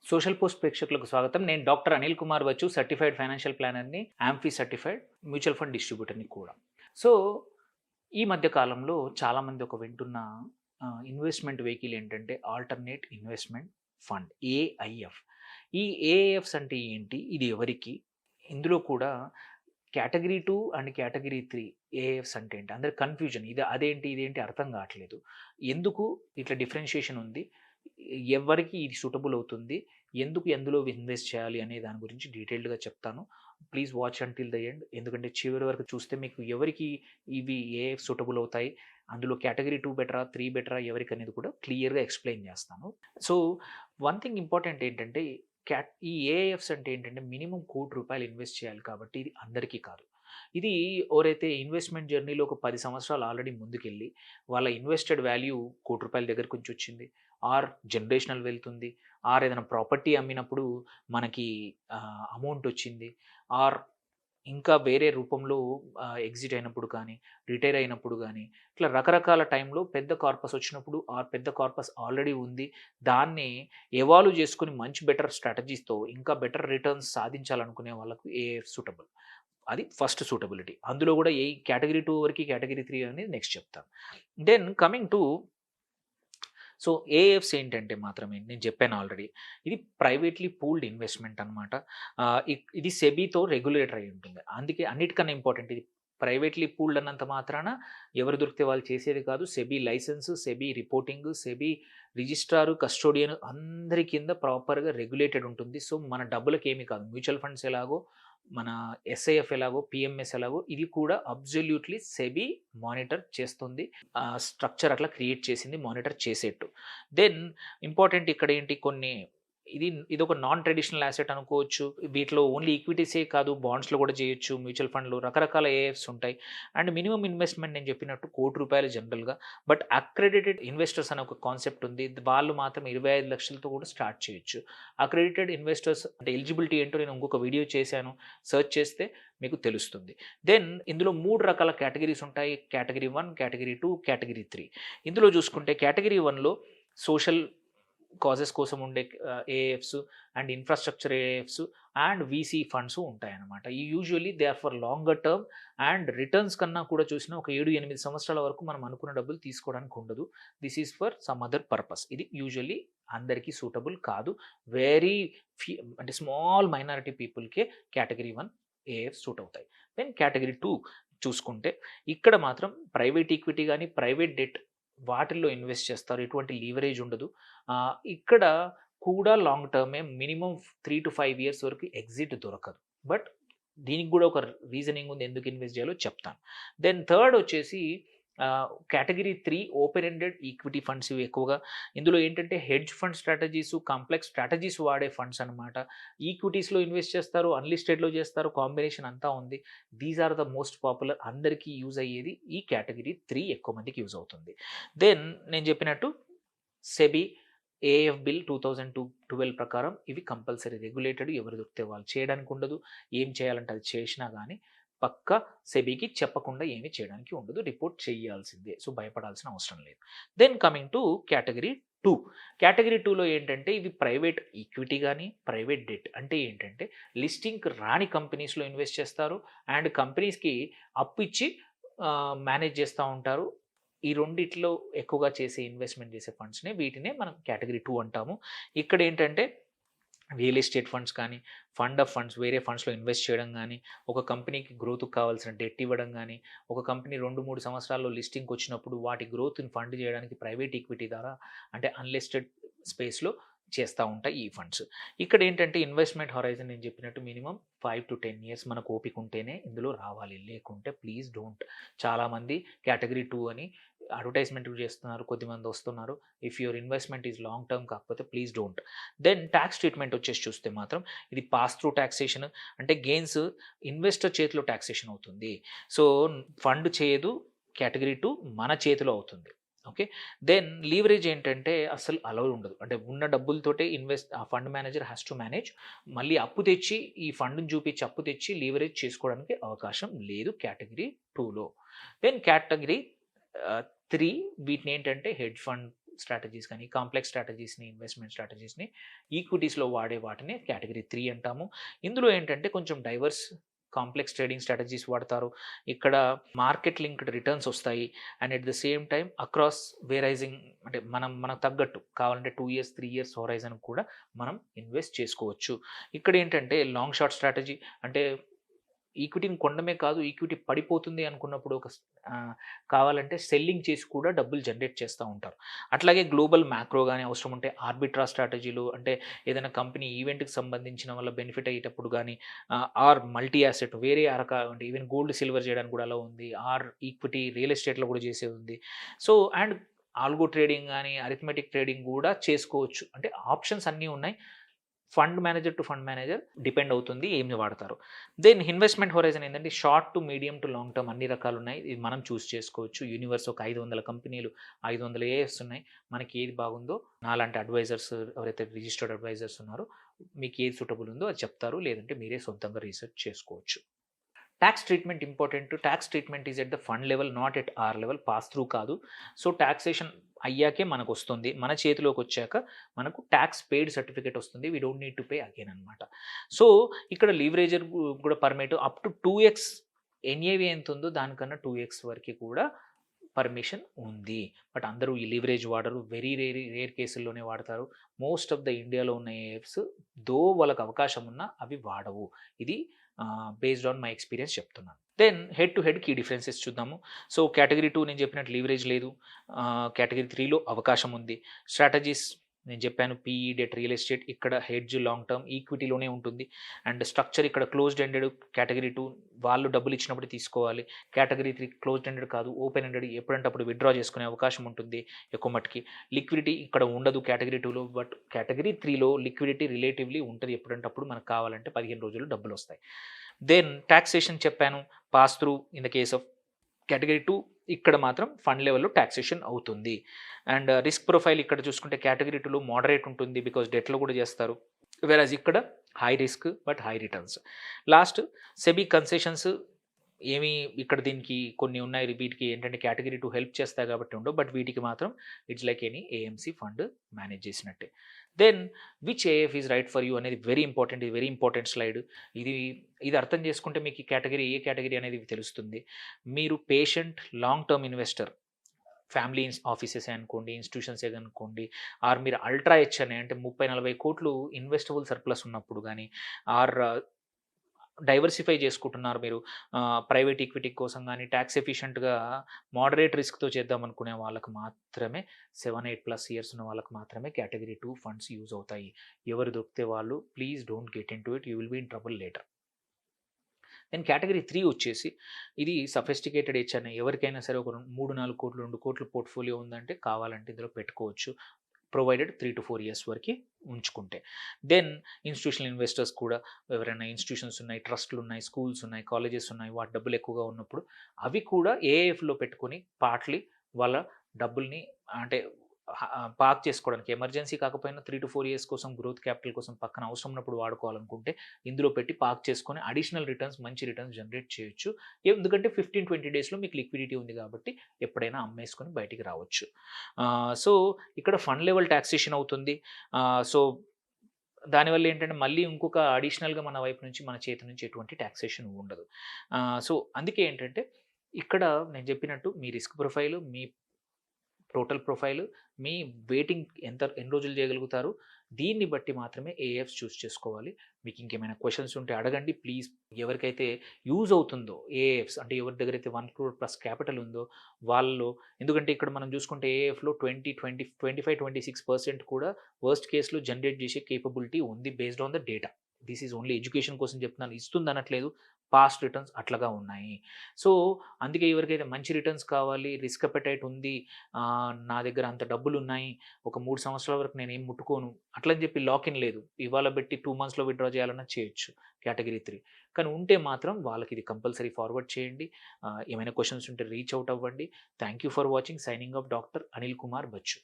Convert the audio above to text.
Social post ప్రేక్షకులకు స్వాగతం. నేను డాక్టర్ అనిల్ కుమార్ వచ్చు, సర్టిఫైడ్ ఫైనాన్షియల్ ప్లానర్‌ని, యాంఫీ సర్టిఫైడ్ మ్యూచువల్ ఫండ్ డిస్ట్రిబ్యూటర్‌ని కూడా. సో, ఈ మధ్య కాలంలో చాలామంది వింటున్న ఇన్వెస్ట్‌మెంట్ వెహికల్ ఏంటంటే ఆల్టర్‌నేట్ ఇన్వెస్ట్‌మెంట్ ఫండ్ ఏఐఎఫ్. ఈ ఏఐఎఫ్స్ అంటే ఏంటి? ఇది ఎవరికి? ఇందులో కూడా కేటగరీ 2 అండ్ కేటగరీ 3 ఏఐఎఫ్స్ అంటే ఏంటి? అందరికి కన్‌ఫ్యూజన్. అదేంటి? ఇదేంటి? అర్థం కావట్లేదు. ఎందుకు ఇట్లా డిఫరెన్షియేషన్ ఉంది? ఎవరికి ఇది సూటబుల్ అవుతుంది? ఎందుకు ఎందులో ఇన్వెస్ట్ చేయాలి అనే దాని గురించి డీటెయిల్డ్‌గా చెప్తాను. Please watch until the end. ఎందుకంటే చివరి వరకు చూస్తే మీకు ఎవరికి ఇవి ఏఐఎఫ్ సూటబుల్ అవుతాయి, అందులో కేటగరీ 2 బెటరా? 3 బెటరా? ఎవరికనేది కూడా క్లియర్‌గా ఎక్స్‌ప్లెయిన్ చేస్తాను. సో, వన్ థింగ్ ఇంపార్టెంట్ ఏంటంటే ఈ ఏఐఎఫ్స్ అంటే ఏంటంటే మినిమమ్ ₹1,00,00,000 ఇన్వెస్ట్ చేయాలి కాబట్టి ఇది అందరికీ కాదు. ఇది ఎవరైతే ఇన్వెస్ట్‌మెంట్ జర్నీలో ఒక 10 సంవత్సరాలు ఆల్రెడీ ముందుకెళ్ళి వాళ్ళ ఇన్వెస్టెడ్ వాల్యూ ₹1,00,00,000 దగ్గరకొచ్చి వచ్చింది. ఆర్ జనరేషనల్ వెల్త్ ఉంది. ఆర్ ఏదైనా ప్రాపర్టీ అమ్మినప్పుడు మనకి అమౌంట్ వచ్చింది. ఆర్ ఇంకా వేరే రూపంలో ఎగ్జిట్ అయినప్పుడు కానీ, రిటైర్ అయినప్పుడు గానీ, ఇట్లా రకరకాల టైంలో పెద్ద కార్పస్ వచ్చినప్పుడు ఆర్ పెద్ద కార్పస్ ఆల్రెడీ ఉంది. దాన్ని ఎవాల్వ్ చేసుకొని మంచి బెటర్ స్ట్రాటజీస్‌తో ఇంకా బెటర్ రిటర్న్స్ సాధించాలనుకునే వాళ్ళకు ఏఐఎఫ్ సూటబుల్. అది ఫస్ట్ సూటబిలిటీ. అందులో కూడా కేటగరీ 2 వరకి, కేటగరీ 3 అనేది నెక్స్ట్ చెప్తాను. దెన్ కమింగ్ టు సో, ఏఎఫ్స్ ఏంటంటే మాత్రమే నేను చెప్పాను ఆల్రెడీ. ఇది ప్రైవేట్‌లీ పూల్డ్ ఇన్వెస్ట్‌మెంట్ అనమాట. ఇది సెబీతో రెగ్యులేటర్ అయి ఉంటుంది. అందుకే అన్నిటికన్నా ఇంపార్టెంట్ ఇది ప్రైవేట్‌లీ పూల్డ్ అన్నంత మాత్రాన ఎవరు దొరికితే వాళ్ళు చేసేది కాదు. SEBI license, SEBI reporting, SEBI registrar, custodian అందరి కింద ప్రాపర్‌గా రెగ్యులేటెడ్ ఉంటుంది. సో, మన డబ్బులకేమి కాదు. మ్యూచువల్ ఫండ్స్ ఎలాగో, మన ఎస్ఐఎఫ్ ఎలాగో, పీఎంఎస్ ఎలాగో ఇది కూడా అబ్సల్యూట్‌లీ సెబీ మానిటర్ చేస్తుంది. స్ట్రక్చర్ అట్లా క్రియేట్ చేసింది మానిటర్ చేసేట్టు. దెన్ ఇంపార్టెంట్ ఇక్కడ ఏంటి కొన్ని ఇదొక నాన్ ట్రెడిషనల్ అసెట్ అనుకోవచ్చు. వీటిలో ఓన్లీ ఈక్విటీసే కాదు, బాండ్స్‌లో కూడా చేయొచ్చు. మ్యూచువల్ ఫండ్‌లు రకరకాల ఏఎఫ్స్ ఉంటాయి. అండ్ మినిమమ్ ఇన్వెస్ట్‌మెంట్ నేను చెప్పినట్టు ₹1,00,00,000 జనరల్‌గా. బట్ అక్రెడిటెడ్ ఇన్వెస్టర్స్ అనే ఒక కాన్సెప్ట్ ఉంది. వాళ్ళు మాత్రం 25,00,000తో కూడా స్టార్ట్ చేయొచ్చు. అక్రెడిటెడ్ ఇన్వెస్టర్స్ అంటే ఎలిజిబిలిటీ ఏంటో నేను ఇంకొక వీడియో చేశాను. సెర్చ్ చేస్తే మీకు తెలుస్తుంది. దెన్ ఇందులో 3 రకాల కేటగరీస్ ఉంటాయి. Category 1, category 2, category 3. ఇందులో చూసుకుంటే కేటగరీ 1లో సోషల్ కాజెస్ కోసం ఉండే AFs and infrastructure AFs and VC funds ఉంటాయన్నమాట. Usually they are for longer term and returns కన్నా కూడా చూసినా ఒక 7, 8 సంవత్సరాల వరకు మనం అనుకున్న డబ్బులు తీసుకోవడానికి ఉండదు. This is for some other purpose. ఇది యూజువల్లీ అందరికీ సూటబుల్ కాదు. వెరీ అంటే స్మాల్ మైనారిటీ పీపుల్‌కే కేటగరీ 1 ఏఎఫ్ సూట్ అవుతాయి. దెన్ కేటగరీ 2 చూసుకుంటే ఇక్కడ మాత్రం ప్రైవేట్ ఈక్విటీ గాని, ప్రైవేట్ డెట్ వాటిల్లో ఇన్వెస్ట్ చేస్తారు. ఎటువంటి లీవరేజ్ ఉండదు. ఇక్కడ కూడా లాంగ్ టర్మే మినిమమ్ 3-5 ఇయర్స్ వరకు ఎగ్జిట్ దొరకదు. బట్ దీనికి కూడా ఒక రీజనింగ్ ఉంది ఎందుకు ఇన్వెస్ట్ చేయాలో చెప్తాను. దెన్ థర్డ్ వచ్చేసి category 3 open ended equity funds ఇవి ఎక్కువగా. ఇందులో ఏంటంటే hedge fund strategies, complex strategies వాడే ఫండ్స్ అనమాట. ఈక్విటీస్‌లో ఇన్వెస్ట్ చేస్తారు, అన్‌లిస్టెడ్‌లో చేస్తారు, కాంబినేషన్ అంతా ఉంది. These are the most popular అందరికీ యూజ్ అయ్యేది ఈ కేటగరీ 3 ఎక్కువ మందికి యూజ్ అవుతుంది. దెన్ నేను చెప్పినట్టు సెబీ ఏఎఫ్ బిల్ 2012 ప్రకారం ఇవి కంపల్సరీ రెగ్యులేటెడ్. ఎవరు దొరికితే వాళ్ళు చేయడానికి ఉండదు. ఏం చేయాలంటే అది చేసినా గానీ పక్కా సెబీకి చెప్పకుండా ఏమీ చేయడానికి ఉండదు. రిపోర్ట్ చేయాల్సిందే. సో, భయపడాల్సిన అవసరం లేదు. Then coming to category 2. కేటగరీ 2లో ఏంటంటే ఇది ప్రైవేట్ ఈక్విటీ గాని, ప్రైవేట్ డెట్ అంటే ఏంటంటే లిస్టింగ్‌కి రాని కంపెనీస్‌లో ఇన్వెస్ట్ చేస్తారు. అండ్ కంపెనీస్‌కి అప్పు ఇచ్చి మేనేజ్ చేస్తా ఉంటారు. ఈ రెండిట్లో ఎక్కువగా చేసే ఇన్వెస్ట్‌మెంట్ చేసే ఫండ్స్‌నే వీటినే మనం కేటగరీ 2 అంటాము. ఇక్కడేంటంటే రియల్ ఎస్టేట్ ఫండ్స్ కానీ, ఫండ్ ఆఫ్ ఫండ్స్ వేరే ఫండ్స్‌లో ఇన్వెస్ట్ చేయడం గానీ, ఒక కంపెనీకి గ్రోత్‌కి కావాల్సిన డెట్ ఇవ్వడం గానీ, ఒక కంపెనీ 2, 3 సంవత్సరాల్లో లిస్టింగ్‌కొచ్చినప్పుడు వాటి గ్రోత్‌ని ఫండ్ చేయడానికి ప్రైవేట్ ఈక్విటీ ద్వారా అంటే అన్‌లిస్టెడ్ స్పేస్‌లో చేస్తా ఉంటాయి ఈ ఫండ్స్. ఇక్కడేంటంటే ఇన్వెస్ట్‌మెంట్ హారైజన్ నేను చెప్పినట్టు మినిమమ్ 5-10 ఇయర్స్ మనకు ఓపిక ఉంటేనే ఇందులో రావాలి. లేకుంటే ప్లీజ్ డోంట్. చాలామంది కేటగరీ 2 అని అడ్వర్టైజ్‌మెంట్ చేస్తున్నారు. కొద్దిమంది వస్తున్నారు. If your investment is long term కాకపోతే please don't. Then tax treatment వచ్చేసి చూస్తే మాత్రం ఇది పాస్ త్రూ టాక్సేషన్ అంటే గెయిన్స్ ఇన్వెస్టర్ చేతిలో టాక్సేషన్ అవుతుంది. సో, ఫండ్ చేయదు. కేటగరీ 2 మన చేతిలో అవుతుంది. ఓకే. దెన్ లీవరేజ్ ఏంటంటే అస్సలు అలౌడ్ ఉండదు. అంటే ఉన్న డబ్బులతోటే ఆ fund manager has to manage. మళ్ళీ అప్పు తెచ్చి ఈ ఫండ్‌ని చూపించి అప్పు తెచ్చి లీవరేజ్ చేసుకోవడానికి అవకాశం లేదు కేటగరీ 2లో. దెన్ కేటగరీ 3 వీటినేంటంటే హెడ్జ్ ఫండ్ స్ట్రాటజీస్ కానీ కాంప్లెక్స్ స్ట్రాటజీస్ని ఇన్వెస్ట్మెంట్ స్ట్రాటజీస్ని ఈక్విటీస్లో వాడే వాటిని కేటగిరీ 3 అంటాము. ఇందులో ఏంటంటే కొంచెం డైవర్స్ కాంప్లెక్స్ ట్రేడింగ్ స్ట్రాటజీస్ వాడతారు. ఇక్కడ మార్కెట్ లింక్డ్ రిటర్న్స్ వస్తాయి and at the same time across varying అంటే మనకు తగ్గట్టు కావాలంటే 2 ఇయర్స్ 3 ఇయర్స్ హోరైజన్ కూడా మనం ఇన్వెస్ట్ చేసుకోవచ్చు. ఇక్కడ ఏంటంటే లాంగ్ షార్ట్ స్ట్రాటజీ అంటే ఈక్విటీని కొనడమే కాదు, ఈక్విటీ పడిపోతుంది అనుకున్నప్పుడు కావాలంటే సెల్లింగ్ చేసి కూడా డబ్బులు జనరేట్ చేస్తూ ఉంటారు. అట్లాగే గ్లోబల్ మ్యాక్రో కానీ అవసరం ఉంటే ఆర్బిట్రా స్ట్రాటజీలు అంటే ఏదైనా కంపెనీ ఈవెంట్కి సంబంధించిన వల్ల బెనిఫిట్ అయ్యేటప్పుడు కానీ ఆర్ మల్టీ యాసెట్ వేరే అంటే ఈవెన్ గోల్డ్ సిల్వర్ చేయడానికి కూడా అలా ఉంది, ఆర్ ఈక్విటీ రియల్ ఎస్టేట్లో కూడా చేసేది ఉంది. సో అండ్ ఆల్గో ట్రేడింగ్ కానీ అరిథమెటిక్ ట్రేడింగ్ కూడా చేసుకోవచ్చు. అంటే ఆప్షన్స్ అన్నీ ఉన్నాయి. Fund manager to fund manager depend అవుతుంది ఏమి వాడతారు. దెన్ ఇన్వెస్ట్మెంట్ హొరైజన్ ఏంటంటే short to medium to long term అన్ని రకాలు ఉన్నాయి. ఇది మనం చూస్ చేసుకోవచ్చు. యూనివర్స్ ఒక 500 కంపెనీలు 500 ఏఎఫ్స్ ఉన్నాయి. మనకి ఏది బాగుందో నాలాంటి అడ్వైజర్స్ ఎవరైతే రిజిస్టర్డ్ అడ్వైజర్స్ ఉన్నారో మీకు ఏది సూటబుల్ ఉందో అది చెప్తారు, లేదంటే మీరే సొంతంగా రీసెర్చ్ చేసుకోవచ్చు. Tax treatment important. Tax treatment is at the fund level, not at our level. Pass through కాదు. సో ట్యాక్సేషన్ అయ్యాకే మనకు వస్తుంది. మన చేతిలోకి వచ్చాక మనకు ట్యాక్స్ పెయిడ్ సర్టిఫికేట్ వస్తుంది. We don't need to pay again అనమాట. సో ఇక్కడ లీవరేజర్ కూడా permit up to 2x NAV ఎంత ఉందో దానికన్నా 2x వరకు కూడా పర్మిషన్ ఉంది. బట్ అందరూ ఈ లీవరేజ్ వాడరు. వెరీ రేర్ కేసుల్లోనే వాడతారు. మోస్ట్ ఆఫ్ ద ఇండియాలో ఉన్న ఏఎఫ్స్ దో వాళ్ళకి అవకాశం ఉన్నా అవి వాడవు. ఇది బేస్డ్ ఆన్ మై ఎక్స్పీరియన్స్ చెప్తున్నాను. Then head to head key differences చూద్దాము. సో కేటగిరీ 2 నేను చెప్పినట్టు లీవరేజ్ లేదు. కేటగిరీ 3లో అవకాశం ఉంది. స్ట్రాటజీస్ నేను చెప్పాను, పీఈ డెట్ రియల్ ఎస్టేట్, ఇక్కడ హెడ్జ్ లాంగ్ టర్మ్ ఈక్విటీలోనే ఉంటుంది. అండ్ స్ట్రక్చర్ ఇక్కడ క్లోజ్డ్ ఎండెడ్. కేటగిరీ 2 వాళ్ళు డబ్బులు ఇచ్చినప్పుడు తీసుకోవాలి. కేటగిరీ 3 క్లోజ్డ్ ఎండెడ్ కాదు, ఓపెన్ ఎండెడ్. ఎప్పుడంటే అప్పుడు విత్డ్రా చేసుకునే అవకాశం ఉంటుంది ఎక్కువ మట్టుకి. లిక్విడిటీ ఇక్కడ ఉండదు కేటగిరీ 2లో, బట్ కేటగిరీ 3లో లిక్విడిటీ రిలేటివ్లీ ఉంటుంది. ఎప్పుడంటే అప్పుడు మనకు కావాలంటే 15 రోజుల్లో డబ్బులు వస్తాయి. దెన్ టాక్సేషన్ చెప్పాను, pass through in the case of category 2. ఇక్కడ మాత్రం ఫండ్ లెవెల్లో ట్యాక్సేషన్ అవుతుంది. అండ్ రిస్క్ ప్రొఫైల్ ఇక్కడ చూసుకుంటే కేటగిరీ 2లో మోడరేట్ ఉంటుంది, బికాజ్ డెట్లో కూడా చేస్తారు. వెరాజ్ ఇక్కడ high risk but high returns. Last SEBI concessions ఏమి ఇక్కడ దీనికి కొన్ని ఉన్నాయి. వీటికి ఏంటంటే కేటగిరీ 2 హెల్ప్ చేస్తాయి కాబట్టి ఉండవు, బట్ వీటికి మాత్రం it's like any AMC fund manage చేసినట్టే. Then which AF is right for you అనేది వెరీ ఇంపార్టెంట్ స్లైడ్. ఇది అర్థం చేసుకుంటే మీకు ఏ కేటగిరీ అనేది తెలుస్తుంది. మీరు patient long term investor, family offices అనుకోండి, ఇన్స్టిట్యూషన్స్ అనుకోండి, ఆర్ మీరు అల్ట్రా హెచ్ అని అంటే 30-40 కోట్లు ఇన్వెస్టబుల్ సర్ప్లస్ ఉన్నప్పుడు కానీ, ఆర్ డైవర్సిఫై చేసుకుంటున్నారు మీరు ప్రైవేట్ ఈక్విటీ కోసం కానీ, ట్యాక్స్ ఎఫిషియెంట్గా మోడరేట్ రిస్క్తో చేద్దాం అనుకునే వాళ్ళకి మాత్రమే 7-8+ ఇయర్స్ ఉన్న వాళ్ళకి మాత్రమే కేటగిరీ 2 ఫండ్స్ యూజ్ అవుతాయి. ఎవరు దొరికితే వాళ్ళు please don't get into it, you will be in trouble later. Then category 3 వచ్చేసి ఇది సఫిస్టికేటెడ్ హెచ్ అని ఎవరికైనా సరే ఒక 3-4 కోట్లు 2 కోట్ల పోర్ట్ఫోలియో ఉందంటే కావాలంటే ఇందులో పెట్టుకోవచ్చు, ప్రొవైడెడ్ 3 to 4 ఇయర్స్ వరకు ఉంచుకుంటే. దెన్ ఇన్స్టిట్యూషనల్ ఇన్వెస్టర్స్ కూడా ఎవరైనా ఇన్స్టిట్యూషన్స్ ఉన్నాయి, ట్రస్ట్లు ఉన్నాయి, స్కూల్స్ ఉన్నాయి, కాలేజెస్ ఉన్నాయి, వాటి డబ్బులు ఎక్కువగా ఉన్నప్పుడు అవి కూడా ఏఎఫ్లో పెట్టుకొని పార్ట్లీ వాళ్ళ డబ్బుల్ని అంటే పార్క్ చేసుకోవడానికి, ఎమర్జెన్సీ కాకపోయినా 3 to 4 ఇయర్స్ కోసం గ్రోత్ క్యాపిటల్ కోసం పక్కన అవసరం ఉన్నప్పుడు వాడుకోవాలనుకుంటే ఇందులో పెట్టి పార్క్ చేసుకొని అడిషనల్ రిటర్న్స్, మంచి రిటర్న్స్ జనరేట్ చేయొచ్చు. ఎందుకంటే 15-20 డేస్లో మీకు లిక్విడిటీ ఉంది కాబట్టి ఎప్పుడైనా అమ్మేసుకొని బయటికి రావచ్చు. సో ఇక్కడ ఫండ్ లెవెల్ ట్యాక్సేషన్ అవుతుంది. సో దానివల్ల ఏంటంటే మళ్ళీ ఇంకొక అడిషనల్గా మన వైపు నుంచి మన చేతి నుంచి ఎటువంటి ట్యాక్సేషన్ ఉండదు. సో అందుకే ఏంటంటే ఇక్కడ నేను చెప్పినట్టు మీ రిస్క్ ప్రొఫైలు, మీ టోటల్ ప్రొఫైల్, మీ వెయిటింగ్ ఎన్ని రోజులు చేయగలుగుతారు, దీన్ని బట్టి మాత్రమే ఏఎఫ్స్ చూస్ చేసుకోవాలి. మీకు ఇంకేమైనా క్వశ్చన్స్ ఉంటే అడగండి ప్లీజ్. ఎవరికైతే యూజ్ అవుతుందో ఏఎఫ్స్ అంటే ఎవరి దగ్గర అయితే 1 crore+ క్యాపిటల్ ఉందో వాళ్ళు, ఎందుకంటే ఇక్కడ మనం చూసుకుంటే ఏఎఫ్లో 25-26% కూడా వర్స్ట్ కేసులో జనరేట్ చేసే కేపబిలిటీ ఉంది based on the data. This is only education కోసం చెప్తున్నాను, ఇస్తుంది అనట్లేదు. పాస్ట్ రిటర్న్స్ అట్లాగా ఉన్నాయి. సో అందుకే ఎవరికైతే మంచి రిటర్న్స్ కావాలి, రిస్క్ అపెటైట్ ఉంది, నా దగ్గర అంత డబ్బులు ఉన్నాయి, ఒక 3 సంవత్సరాల వరకు నేను ఏం ముట్టుకోను అట్లని చెప్పి లాకిన్ లేదు, ఇవాళ పెట్టి 2 monthsలో విత్డ్రా చేయాలన్నా చేయొచ్చు కేటగిరీ 3. కానీ ఉంటే మాత్రం వాళ్ళకి ఇది కంపల్సరీ ఫార్వర్డ్ చేయండి. ఏమైనా క్వశ్చన్స్ ఉంటే రీచ్ అవుట్ అవ్వండి. Thank you for watching. Signing off doctor Anil Kumar Bachu.